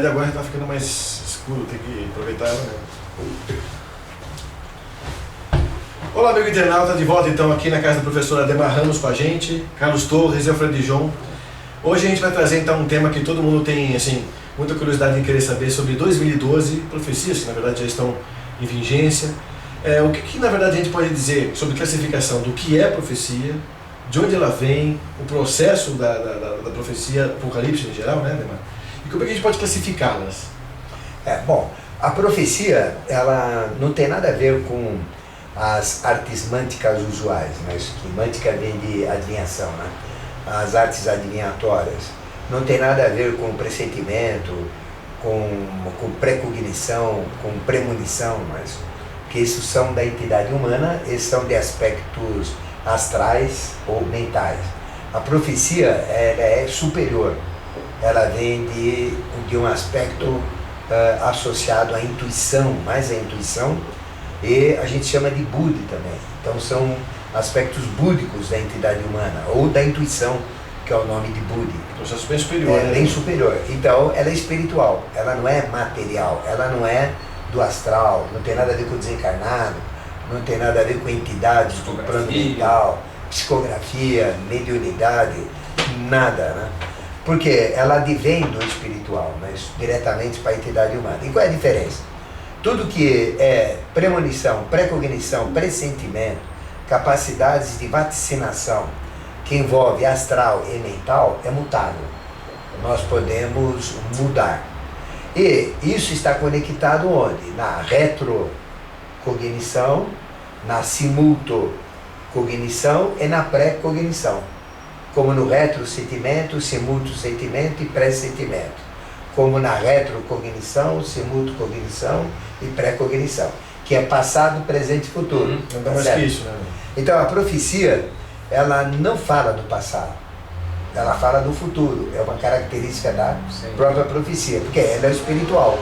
verdade agora está ficando mais escuro, tem que aproveitar ela mesmo. Olá, amigo internauta, de volta então aqui na casa do professor Ademar Ramos com a gente, Carlos Torres e Alfredo Dijon. Hoje a gente vai trazer então um tema que todo mundo tem assim, muita curiosidade em querer saber sobre 2012, profecias que na verdade já estão em vigência. O que na verdade a gente pode dizer sobre classificação do que é profecia, de onde ela vem, o processo da profecia, apocalipse em geral, né, Ademar? E como é que a gente pode classificá-las? Bom, a profecia, ela não tem nada a ver com as artes mânticas usuais, mas que mântica vem de adivinhação, né? As artes adivinhatórias. Não tem nada a ver com pressentimento, com precognição, com premonição, mas que isso são da entidade humana, esses são de aspectos astrais ou mentais. A profecia ela é superior, ela vem de um aspecto associado à intuição, mais à intuição, e a gente chama de Budi também. Então são aspectos búdicos da entidade humana, ou da intuição, que é o nome de Budi. Processo bem superior. É bem superior. Então ela é espiritual, ela não é material, ela não é do astral, não tem nada a ver com o desencarnado, não tem nada a ver com entidades do plano mental, psicografia, mediunidade, nada, né? Porque ela advém do espiritual, mas diretamente para a entidade humana. E qual é a diferença? Tudo que é premonição, precognição, pressentimento, capacidades de vaticinação, que envolve astral e mental, é mutável. Nós podemos mudar. E isso está conectado onde? Na retrocognição, na simultocognição e na pré-cognição. Como no retrosentimento, simultosentimento e pré-sentimento. Como na retrocognição, simultocognição e pré-cognição. Que é passado, presente e futuro. Não dá mais que isso, né? Então a profecia, ela não fala do passado, ela fala do futuro, é uma característica da própria profecia, porque ela é espiritual.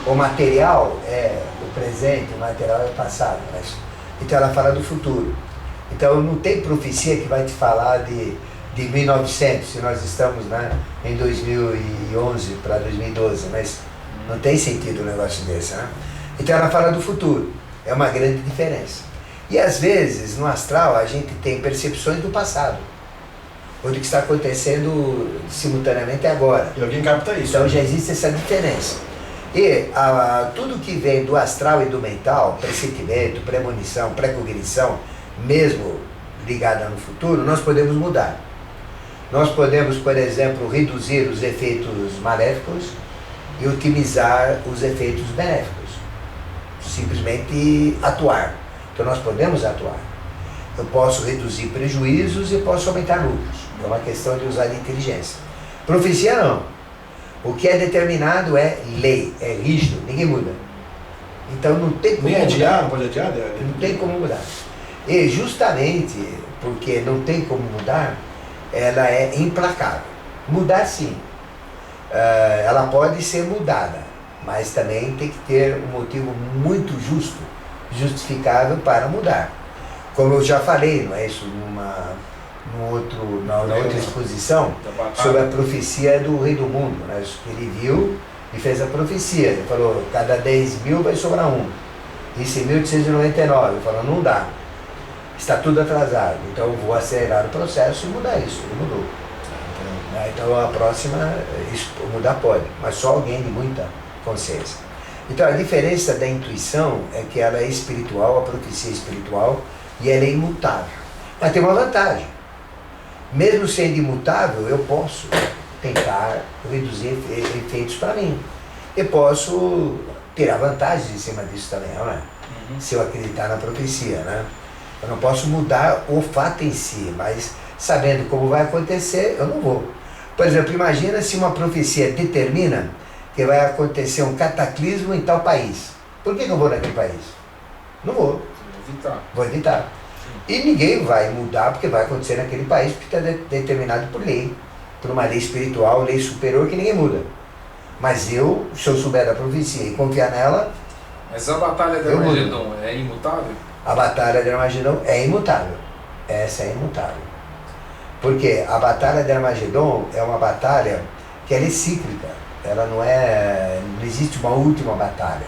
O material é o presente, o material é o passado, então ela fala do futuro. Então não tem profecia que vai te falar de 1900, se nós estamos, né, em 2011 para 2012, mas não tem sentido um negócio desse, né? Então ela fala do futuro, é uma grande diferença. E às vezes no astral a gente tem percepções do passado, ou do que está acontecendo simultaneamente agora. E alguém capta isso. Então já existe essa diferença. E tudo que vem do astral e do mental, pressentimento, premonição, precognição, mesmo ligada no futuro, nós podemos mudar. Nós podemos, por exemplo, reduzir os efeitos maléficos e otimizar os efeitos benéficos. Simplesmente atuar. Então nós podemos atuar. Eu posso reduzir prejuízos e posso aumentar lucros. É uma questão de usar de inteligência. Profecia não. O que é determinado é lei, é rígido, ninguém muda. Então não tem como nem adiar, mudar. não pode adiar? Não tem como mudar. E justamente porque não tem como mudar, ela é implacável. Mudar sim. Ela pode ser mudada, mas também tem que ter um motivo muito justo, justificável para mudar. Como eu já falei, não é isso, na outra exposição, sobre a profecia do Rei do Mundo, né? Ele viu e fez a profecia. Ele falou, cada 10 mil vai sobrar um. Isso em 1899. Ele falou, não dá. Está tudo atrasado. Então eu vou acelerar o processo e mudar isso. Ele mudou. Então a próxima, mudar pode, mas só alguém de muita consciência. Então a diferença da intuição é que ela é espiritual, a profecia é espiritual, e ela é imutável. Mas tem uma vantagem. Mesmo sendo imutável, eu posso tentar reduzir efeitos para mim. Eu posso tirar vantagens em cima disso também, não é? Se eu acreditar na profecia, né? Eu não posso mudar o fato em si, mas sabendo como vai acontecer, eu não vou. Por exemplo, imagina se uma profecia determina que vai acontecer um cataclismo em tal país. Por que eu vou naquele país? Não vou. Vou evitar. E ninguém vai mudar porque vai acontecer naquele país, porque está determinado por lei, por uma lei espiritual, lei superior que ninguém muda. Mas eu, se eu souber da profecia e confiar nela... Mas a batalha de Armagedon é imutável? A batalha de Armagedon é imutável. Essa é imutável. Porque a batalha de Armagedon é uma batalha que ela é cíclica. Ela não existe uma última batalha.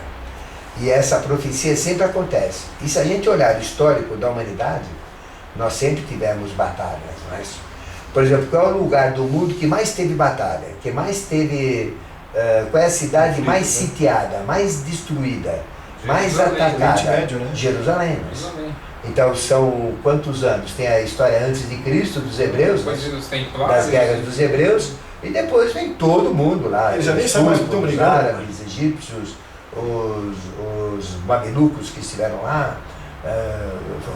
E essa profecia sempre acontece. E se a gente olhar o histórico da humanidade, nós sempre tivemos batalhas. Mas, por exemplo, qual é o lugar do mundo que mais teve batalha? Que mais teve... qual é a cidade mais sitiada, mais destruída, mais atacada? Médio, né? Jerusalém. Então são quantos anos? Tem a história antes de Cristo, dos hebreus, das guerras dos hebreus, e depois vem todo mundo lá. Eles já nem sabem mais o que estão os brigando. árabes, os egípcios, os mamelucos que estiveram lá.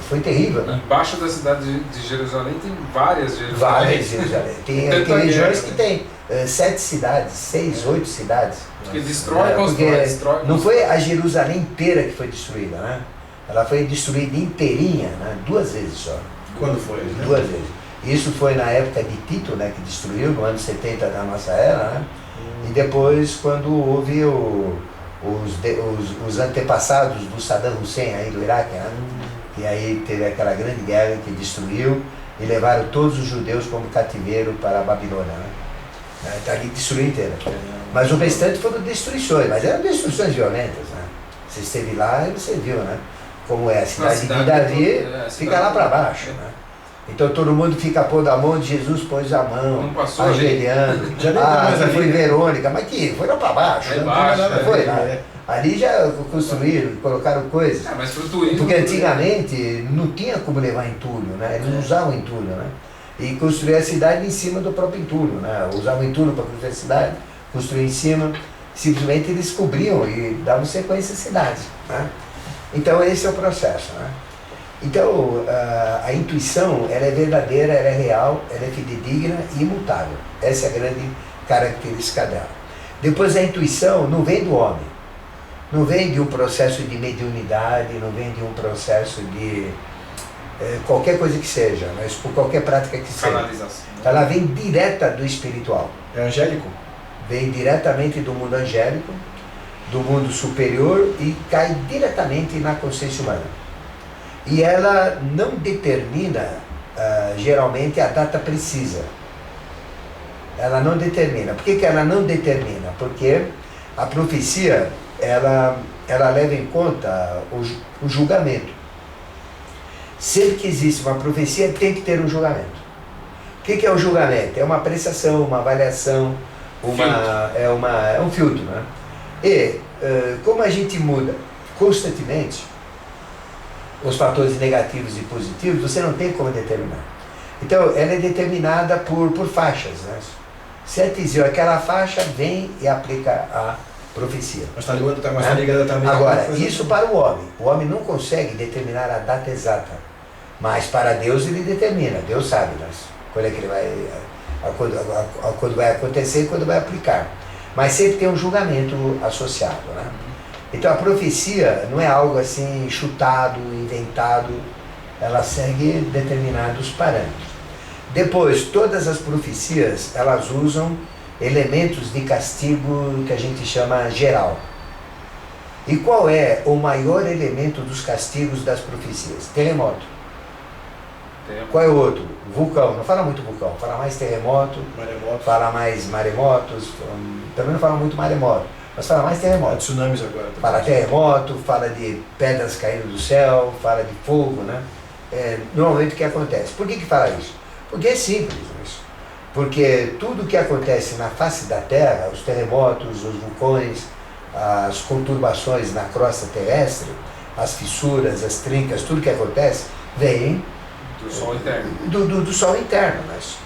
Foi terrível, né? Embaixo da cidade de Jerusalém tem várias Jerusalém. Várias Jerusalém. Tem regiões que tem 7 cidades, 6, 8 cidades. Porque destrói, constrói, destrói. Não foi a Jerusalém inteira que foi destruída, né? Ela foi destruída inteirinha, né? 2 vezes só. Quando foi? Né? 2 vezes. Isso foi na época de Tito, né? Que destruiu, no ano 70 da nossa era, né? E depois, quando houve os antepassados do Saddam Hussein aí do Iraque, né? E aí teve aquela grande guerra que destruiu e levaram todos os judeus como cativeiro para a Babilônia, né? Está ali destruiu inteira. Mas o restante foram destruições, mas eram destruições violentas, né? Você esteve lá e você viu, né? Como é a cidade de Davi, fica lá para baixo, né? Então todo mundo fica pondo a mão de Jesus, pôs a mão, ajoelhando. Foi Verônica, mas que foi lá para baixo. Não foi lá. Ali já construíram, colocaram coisas. Mas pro turismo, porque antigamente não tinha como levar entulho, né? Eles não usavam entulho, né? E construir a cidade em cima do próprio entulho, né? Usavam entulho para construir a cidade, construir em cima. Simplesmente eles cobriam e davam sequência à cidade, né? Então esse é o processo, né? Então a intuição, ela é verdadeira, ela é real, ela é fidedigna e imutável. Essa é a grande característica dela. Depois a intuição não vem do homem, não vem de um processo de mediunidade, não vem de um processo de qualquer coisa que seja, mas por qualquer prática que seja. Ela vem direta do espiritual. É angélico? Vem diretamente do mundo angélico, do mundo superior e cai diretamente na consciência humana. E ela não determina, geralmente, a data precisa. Ela não determina. Por que ela não determina? Porque a profecia, ela leva em conta o julgamento. Sempre que existe uma profecia, tem que ter um julgamento. O que é o julgamento? É uma apreciação, uma avaliação, é um filtro, né? E como a gente muda constantemente os fatores negativos e positivos, você não tem como determinar. Então, ela é determinada por faixas, né? Certo? Aquela faixa vem e aplica a profecia. Mas está ligada também. Agora, isso para o homem. O homem não consegue determinar a data exata. Mas para Deus ele determina. Deus sabe, né? Quando é que ele vai... Quando vai acontecer e quando vai aplicar. Mas sempre tem um julgamento associado, né? Então a profecia não é algo assim chutado, inventado, ela segue determinados parâmetros. Depois, todas as profecias, elas usam elementos de castigo que a gente chama geral. E qual é o maior elemento dos castigos das profecias? Terremoto. Qual é o outro? Vulcão. Não fala muito vulcão, fala mais terremoto, fala mais maremotos, também não fala muito maremoto, mas fala mais terremoto. Tsunamis agora. Fala terremoto, fala de pedras caindo do céu, fala de fogo, né? Normalmente o que acontece? Por que fala isso? Porque é simples isso. Porque tudo que acontece na face da Terra, os terremotos, os vulcões, as conturbações na crosta terrestre, as fissuras, as trincas, tudo que acontece, vem do Sol interno. Do Sol interno. Mas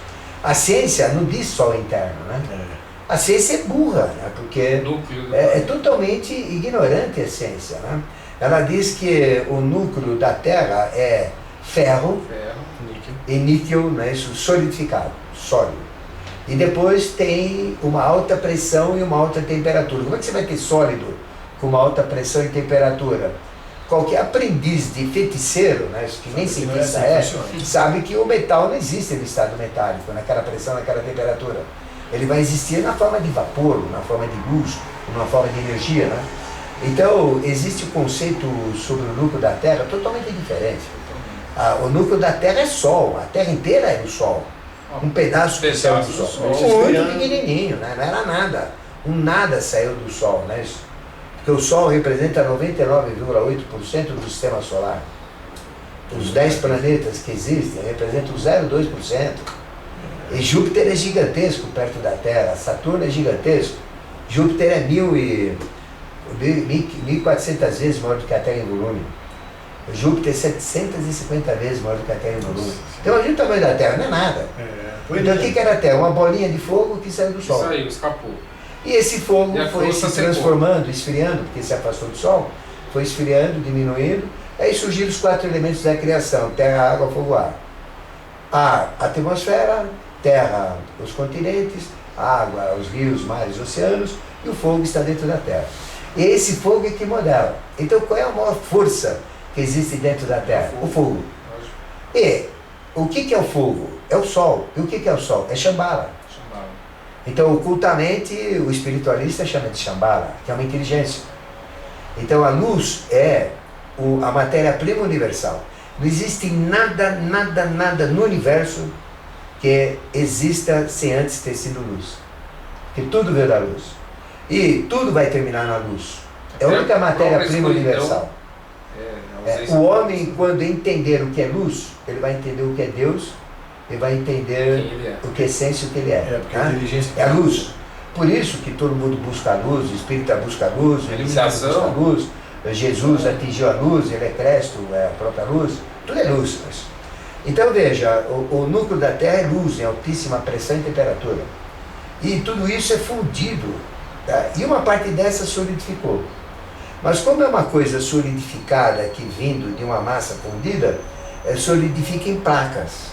a ciência não diz Sol interno, né? A ciência é burra, né? Porque é totalmente ignorante a ciência, né? Ela diz que o núcleo da Terra é ferro e níquel, né? Isso solidificado, sólido. E depois tem uma alta pressão e uma alta temperatura. Como é que você vai ter sólido com uma alta pressão e temperatura? Qualquer aprendiz de feiticeiro, né, que nem cientista sabe que o metal não existe no estado metálico, naquela pressão, naquela temperatura. Ele vai existir na forma de vapor, na forma de luz, na forma de energia, né? Então, existe o conceito sobre o núcleo da Terra totalmente diferente. O núcleo da Terra é Sol, a Terra inteira é o Sol. Um pedaço do céu do Sol. Muito pequenininho, né? Não era nada. um nada saiu do Sol, né? Porque o Sol representa 99,8% do sistema solar. Os 10 planetas que existem representam 0,2%. E Júpiter é gigantesco perto da Terra, Saturno é gigantesco. Júpiter é 1.400 vezes maior do que a Terra em volume. Júpiter é 750 vezes maior do que a Terra em volume. Então, olha o tamanho da Terra, não é nada. Então, o que era a Terra? Uma bolinha de fogo que saiu do Sol. Saiu, escapou. E esse fogo foi se transformando, secou. esfriando, porque se afastou do Sol, foi esfriando, diminuindo. Aí surgiram os 4 elementos da criação: terra, água, fogo, ar. Ar, a atmosfera; terra, os continentes; água, os rios, mares, oceanos; e o fogo está dentro da Terra. E esse fogo é que modela. Então, qual é a maior força que existe dentro da Terra? O fogo. E o que é o fogo? É o Sol. E o que é o Sol? É Shambhala. Então, ocultamente, o espiritualista chama de Shambhala, que é uma inteligência. Então, a luz é a matéria-prima universal. Não existe nada no universo que exista sem antes ter sido luz. Porque tudo veio da luz. E tudo vai terminar na luz. É a única matéria-prima universal. O homem, quando entender o que é luz, ele vai entender o que é Deus, ele vai entender o que é essência e o que ele é. É a luz. Por isso que todo mundo busca a luz, o espírita busca a luz, o ilumina busca a luz, Jesus atingiu a luz, ele é Cristo, é a própria luz, tudo é luz. Então veja, o núcleo da Terra é luz, em altíssima pressão e temperatura. E tudo isso é fundido, tá? E uma parte dessa solidificou. Mas como é uma coisa solidificada que vindo de uma massa fundida, solidifica em placas.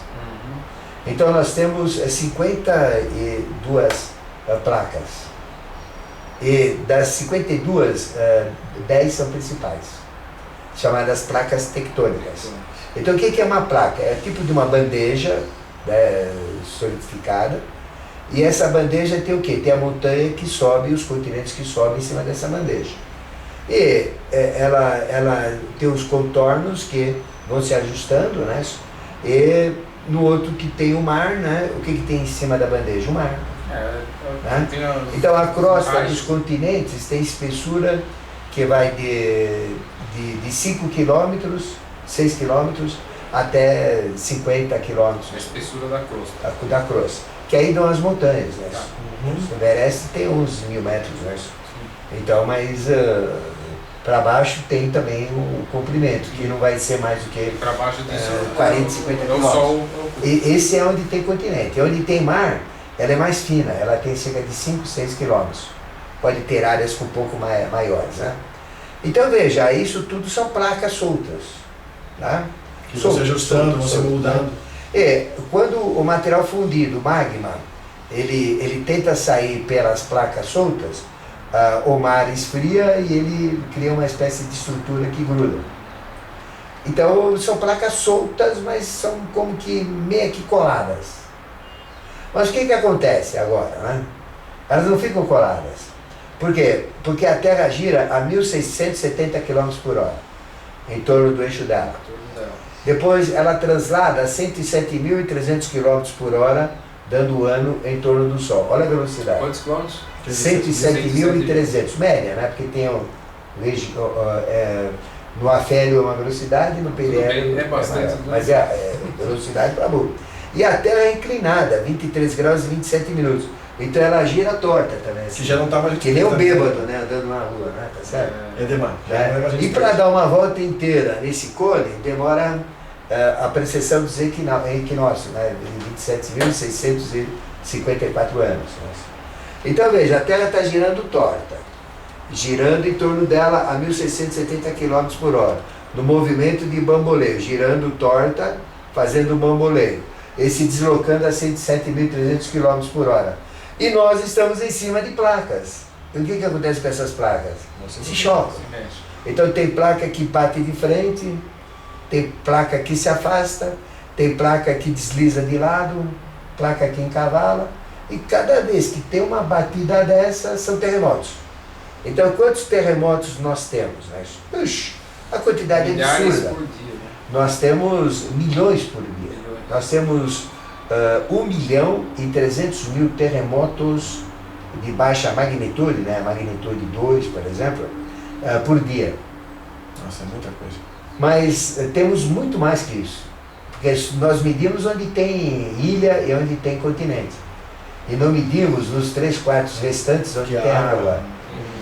Então nós temos 52 placas. E das 52, 10 são principais, chamadas placas tectônicas. Então o que é uma placa? É tipo de uma bandeja, né, solidificada. E essa bandeja tem o quê? Tem a montanha que sobe, os continentes que sobem em cima dessa bandeja. E ela tem os contornos que vão se ajustando, né? E no outro que tem o mar, né? O que tem em cima da bandeja? O mar. Né? Então a crosta dos continentes tem espessura que vai de 5 km, 6 km, até 50 km. A espessura da crosta. Da crosta. Que aí dão as montanhas, né? O Everest tem 11 mil metros, né? Então, mas para baixo tem também o comprimento, que não vai ser mais do que para baixo disso, 40, 50 km. E esse é onde tem continente. E onde tem mar, ela é mais fina, ela tem cerca de 5, 6 km. Pode ter áreas com um pouco maiores, né? Então veja, isso tudo são placas soltas. Tá? Que vão se ajustando, vão se moldando. Quando o material fundido, o magma, ele tenta sair pelas placas soltas, o mar esfria e ele cria uma espécie de estrutura que gruda. Então são placas soltas, mas são como que meio que coladas. Mas o que acontece agora, né? Elas não ficam coladas. Por quê? Porque a Terra gira a 1.670 km por hora, em torno do eixo dela. Depois ela translada a 107.300 km por hora, dando o ano em torno do Sol. Olha a velocidade. Quantos quilômetros? 107.300, média, né? Porque tem no afélio é uma velocidade, no perélio é bastante, mas é velocidade para burro. E a Terra é inclinada, 23 graus e 27 minutos. Então ela gira torta também. Que já não estava... Que nem o bêbado, né? Andando na rua, né? Tá certo? É demais. E para dar uma volta inteira nesse cone, demora a precessão dos equinócios, né? De 27.654 anos. Né? Então veja, a Terra está girando torta, girando em torno dela a 1.670 km por hora, no movimento de bamboleio, girando torta, fazendo bamboleio, e se deslocando a 107.300 km por hora. E nós estamos em cima de placas. E o que acontece com essas placas? Se chocam. Então tem placa que bate de frente, tem placa que se afasta, tem placa que desliza de lado, placa que encavala. E cada vez que tem uma batida dessa, são terremotos. Então, quantos terremotos nós temos? Né? Puxa, a quantidade é absurda. Por dia, né? Nós temos milhões por dia. Nós temos 1.300.000 terremotos de baixa magnitude, né, magnitude 2, por exemplo, por dia. Nossa, é muita coisa. Mas temos muito mais que isso. Porque nós medimos onde tem ilha e onde tem continente. E não medimos nos 3/4 restantes onde tem água.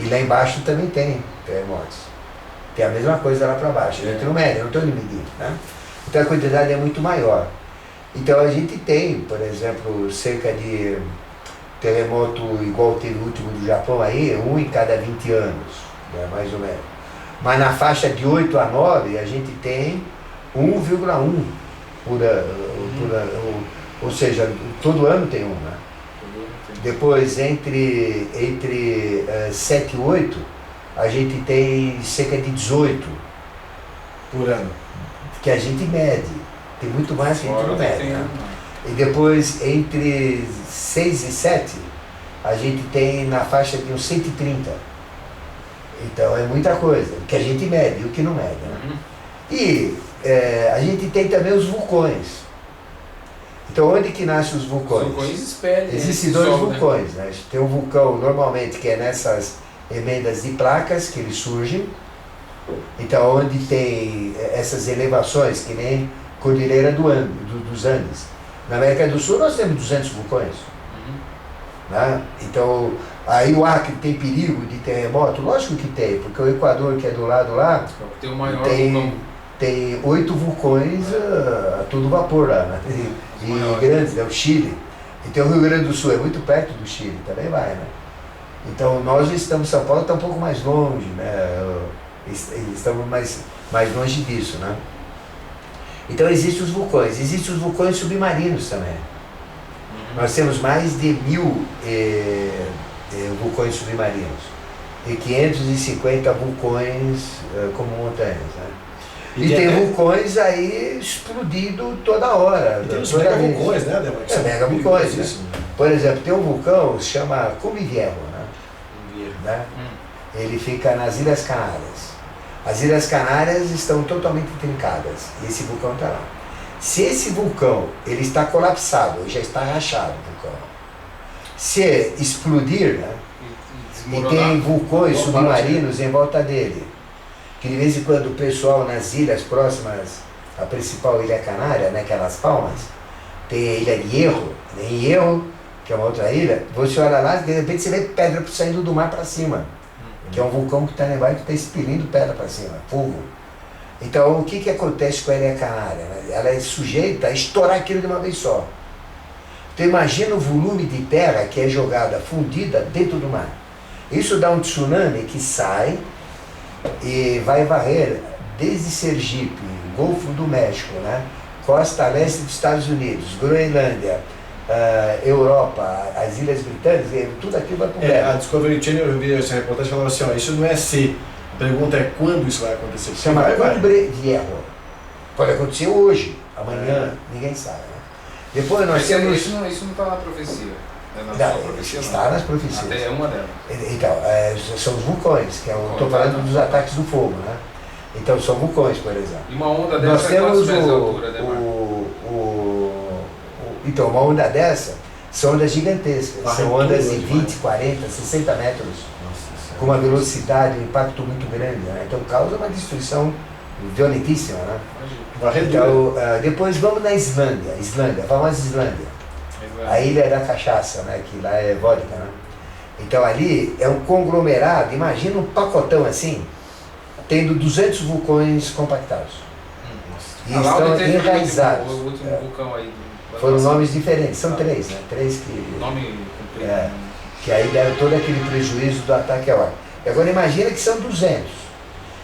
E lá embaixo também tem terremotos. Tem a mesma coisa lá para baixo. A gente não mede, não estou medindo. Né? Então a quantidade é muito maior. Então a gente tem, por exemplo, cerca de terremoto igual teve o último do Japão aí, 1 em cada 20 anos, né, mais ou menos. Mas na faixa de 8 a 9 a gente tem 1,1 ou seja, todo ano tem um, né? Depois entre 7 e 8 a gente tem cerca de 18 por ano. Que a gente mede. Tem muito mais que a gente não mede. Né? E depois entre 6 e 7 a gente tem na faixa de uns 130. Então é muita coisa, o que a gente mede e o que não mede. Né? E a gente tem também os vulcões. Então onde que nascem os vulcões? Os vulcões expelem. Existem dois vulcões. Né? Tem um vulcão normalmente que é nessas emendas de placas que eles surgem. Então onde tem essas elevações, que nem Cordilheira dos Andes. Na América do Sul nós temos 200 vulcões. Né? Então, aí o Acre tem perigo de terremoto? Lógico que tem, porque o Equador, que é do lado lá, tem o maior tem 8 vulcões a todo vapor lá, né? E grandes, né? O Chile. Então o Rio Grande do Sul é muito perto do Chile, também vai, né? Então nós estamos, São Paulo está um pouco mais longe, né? Estamos mais longe disso, né? Então existem os vulcões submarinos também. Nós temos mais de 1000 vulcões submarinos e 550 vulcões como montanhas. Né? E tem vulcões aí explodindo toda hora. E tem os mega vulcões, né, Ademar? Mega vulcões. Né? Por exemplo, tem um vulcão que se chama Cumbiviero, né? Ele fica nas Ilhas Canárias. As Ilhas Canárias estão totalmente trincadas e esse vulcão está lá. Se esse vulcão ele está colapsado, já está rachado o vulcão, se explodir, né, e tem vulcões submarinos em volta dele, que de vez em quando o pessoal nas ilhas próximas à principal ilha canária, né, aquelas Palmas, tem a ilha de Hierro, em Hierro, que é uma outra ilha, você olha lá e de repente você vê pedra saindo do mar para cima, que é um vulcão que está lá embaixo que está expelindo pedra para cima, fogo. Então, o que acontece com a Ilha Canária? Ela é sujeita a estourar aquilo de uma vez só. Então, imagina o volume de terra que é jogada, fundida dentro do mar. Isso dá um tsunami que sai e vai varrer desde Sergipe, Golfo do México, né? Costa leste dos Estados Unidos, Groenlândia, Europa, as Ilhas Britânicas, tudo aquilo vai para o mar. A Discovery Channel, eu vi essa reportagem falando assim, ó, isso não é se... A pergunta é quando isso vai acontecer. Se chama Cumbre Viejo. Pode acontecer hoje, amanhã, ninguém sabe. Né? Depois nós temos... Isso não está na profecia. Está nas profecias. Até é uma delas. Então, são os vulcões, que eu estou falando dos ataques do fogo. Né? Então são vulcões, por exemplo. E uma onda dessa nós temos de altura, né, então, uma onda dessa são ondas gigantescas. São ondas de 20, 40, 60 metros. Com uma velocidade, um impacto muito grande, né? Então causa uma destruição violentíssima, né? Então, depois vamos na Islândia, a famosa Islândia, a ilha da cachaça, né? Que lá é vodka, né? Então ali é um conglomerado, imagina um pacotão assim, tendo 200 vulcões compactados. E estão enraizados. O último vulcão aí. Foram nomes diferentes, são 3, né? 3 que... Nome comprido. Que aí deram todo aquele prejuízo do ataque ao ar. E agora imagina que são 200.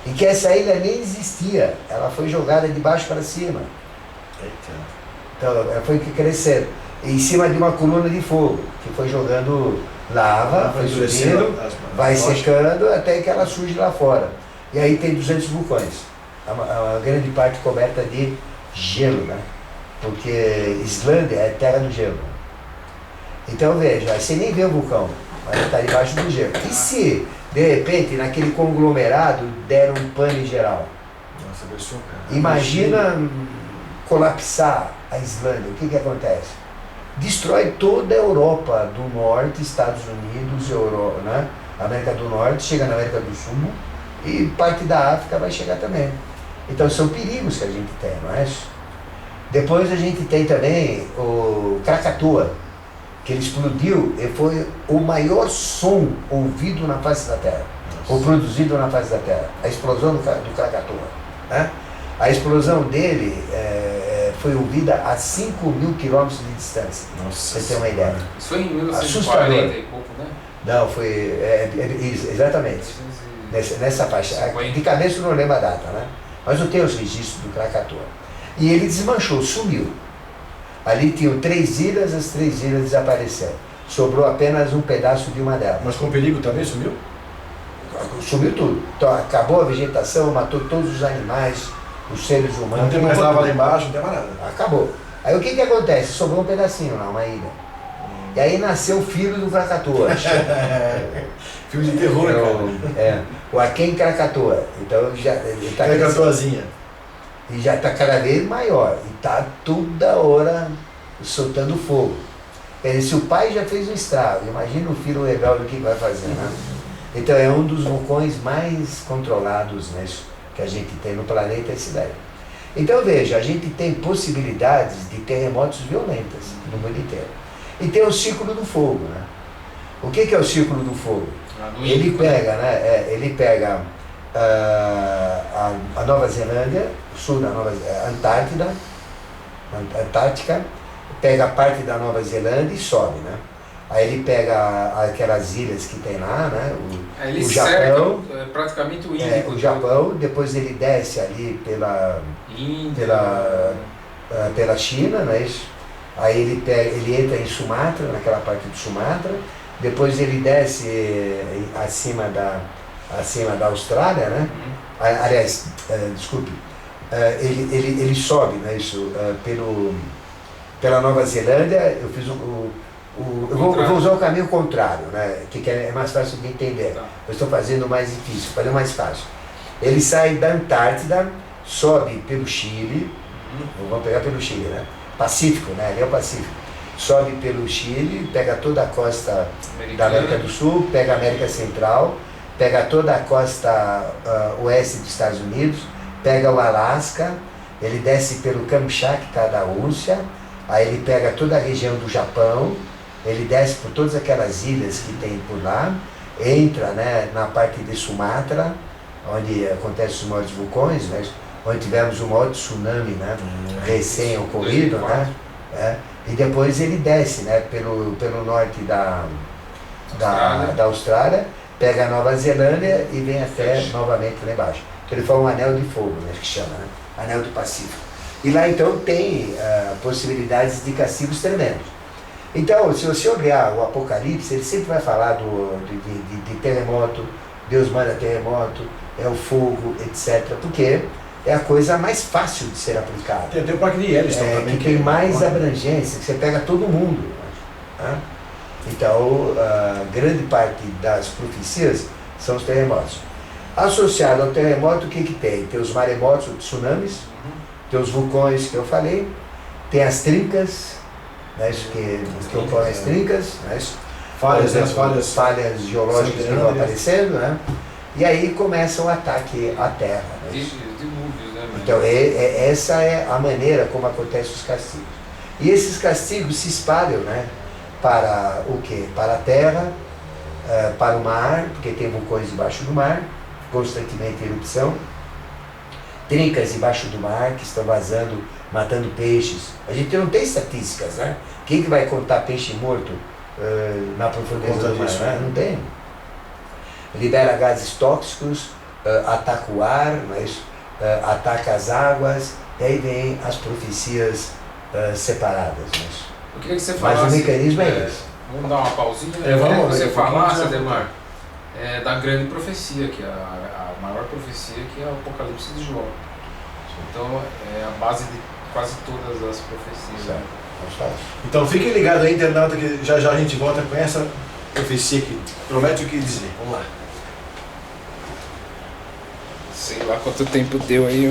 E que essa ilha nem existia. Ela foi jogada de baixo para cima. Então ela foi crescendo. Em cima de uma coluna de fogo, que foi jogando lava, foi subindo, vai secando até que ela surge lá fora. E aí tem 200 vulcões. A grande parte coberta de gelo, né? Porque Islândia é terra do gelo. Então veja, você nem vê o vulcão, mas está debaixo do gelo. E se, de repente, naquele conglomerado der um pane geral? Nossa, vai chocar. Imagina colapsar a Islândia, o que acontece? destrói toda a Europa do Norte, Estados Unidos, Europa, né? América do Norte, chega na América do Sul e parte da África vai chegar também. Então são perigos que a gente tem, não é isso? Depois a gente tem também o Krakatoa, que ele explodiu e foi o maior som ouvido na face da Terra, ou produzido na face da Terra, a explosão do Krakatoa, né? A explosão dele foi ouvida a 5.000 quilômetros de distância, pra você ter uma ideia. Isso foi em Assustador. 1940 e pouco, né? Não, foi exatamente nessa faixa. De cabeça eu não lembro a data, né? Mas eu tenho os registros do Krakatoa. E ele desmanchou, sumiu. Ali tinham 3 ilhas, as 3 ilhas desapareceram. Sobrou apenas um pedaço de uma delas. Mas com perigo também sumiu? Sumiu tudo. Então acabou a vegetação, matou todos os animais, os seres humanos. Não tem mais lava lá embaixo, não tem mais nada. Acabou. Aí o que acontece? Sobrou um pedacinho lá, uma ilha. E aí nasceu o filho do Krakatoa. Filme de terror, cara. O Aken Krakatoa. Então ele tá Krakatoazinha. E já está cada vez maior. E está toda hora soltando fogo. Quer dizer, se o pai já fez um estrago, imagina o filho rebelde o que vai fazer, né? Então é um dos vulcões mais controlados, né, que a gente tem no planeta, esse daí. Então veja, a gente tem possibilidades de terremotos violentas no mundo inteiro. E tem o ciclo do fogo, né? O que é o ciclo do fogo? Ele pega, né? Ele pega a Nova Zelândia, o sul da Antártica, pega a parte da Nova Zelândia e sobe, né? Aí ele pega aquelas ilhas que tem lá, né? Ele o Japão, praticamente o Índico. o Japão, depois ele desce ali pela China, não é isso? Aí ele entra em Sumatra, naquela parte de Sumatra, depois ele desce acima da Austrália, né? Aliás, desculpe, ele sobe, né? Isso, pela Nova Zelândia. Eu fiz eu vou usar o caminho contrário, né? Que é mais fácil de entender. Tá. Eu estou fazendo o mais difícil, fazer o mais fácil. Ele sai da Antártida, sobe pelo Chile, vamos pegar pelo Chile, né? Pacífico, né? Ali é o Pacífico. Sobe pelo Chile, pega toda a costa da América do Sul, pega a América Central, pega toda a costa oeste dos Estados Unidos, pega o Alasca, ele desce pelo Kamchatka da Rússia, aí ele pega toda a região do Japão, ele desce por todas aquelas ilhas que tem por lá, entra, né, na parte de Sumatra, onde acontecem os maiores vulcões, né, onde tivemos o maior tsunami, né, recém-ocorrido, né, e depois ele desce, né, pelo norte da Austrália, pega a Nova Zelândia e vem até novamente lá embaixo. Então ele foi um anel de fogo, né, que chama, né, anel do Pacífico. E lá então tem possibilidades de castigos tremendos. Então, se você olhar o Apocalipse, ele sempre vai falar de terremoto, Deus manda terremoto, é o fogo, etc. Porque é a coisa mais fácil de ser aplicada. Tem o Parque de Yellowstone também. Que tem mais abrangência, que você pega todo mundo. Né? Então, grande parte das profecias são os terremotos. Associado ao terremoto, o que tem? Tem os maremotos, os tsunamis, tem os vulcões que eu falei, tem as trincas, né, que ocorrem as trincas, né, falhas geológicas que vão aparecendo, né, e aí começa o ataque à Terra. Né, então essa é a maneira como acontecem os castigos. E esses castigos se espalham, né, para o quê? Para a Terra, para o mar, porque tem vulcões debaixo do mar, constantemente em erupção, trincas debaixo do mar que estão vazando, matando peixes. A gente não tem estatísticas, né? Quem que vai contar peixe morto na profundeza do mar? Né? Não tem. Libera gases tóxicos, ataca o ar, mas, ataca as águas, e aí vem as profecias separadas. Mas, eu queria que você falasse, mas o mecanismo é esse. Vamos dar uma pausinha? Vamos, que você falasse, Ademar, da grande profecia, que é a maior profecia, que é o Apocalipse de João. Então é a base de quase todas as profecias. Né? Então fiquem ligados aí, internauta, que já já a gente volta com essa profecia que promete o que dizer. Vamos lá. Sei lá quanto tempo deu aí.